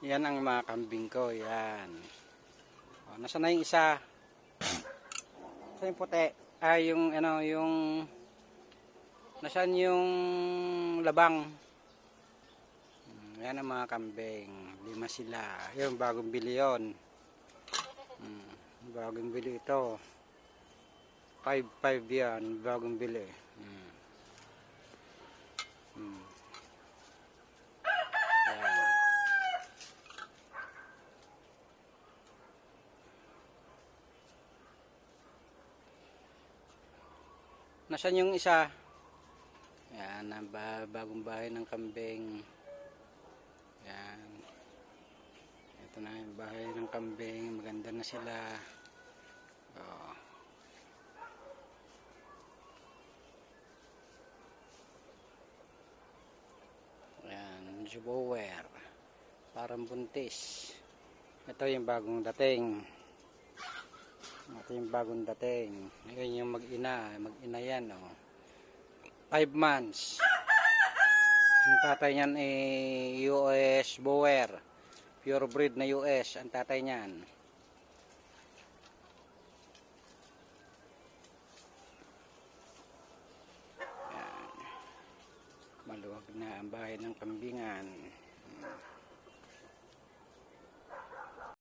Yan ang mga kambing ko, yan. O, nasa na yung isa? Nasa yung puti? Yung ano, yung nasaan yung labang? Yan ang mga kambing. 5 sila. Yung bagong bili yun. Bagong bili ito. 5-5 yan, bagong bili. Yan. Nasaan yung isa? Yan, ang bagong bahay ng kambing. Yan. Ito na yung bahay ng kambing. Maganda na sila. Oh. Yan, Jubower. Parang buntis. Ito yung bagong dating. Ito yung bagong dating. Ngayon yung mag-ina. Mag-ina yan, oh. 5 months. Ang tatay niyan ay US Boer. Pure breed na US. Ang tatay niyan. Yan. Maluwag na ang bahay ng kambingan.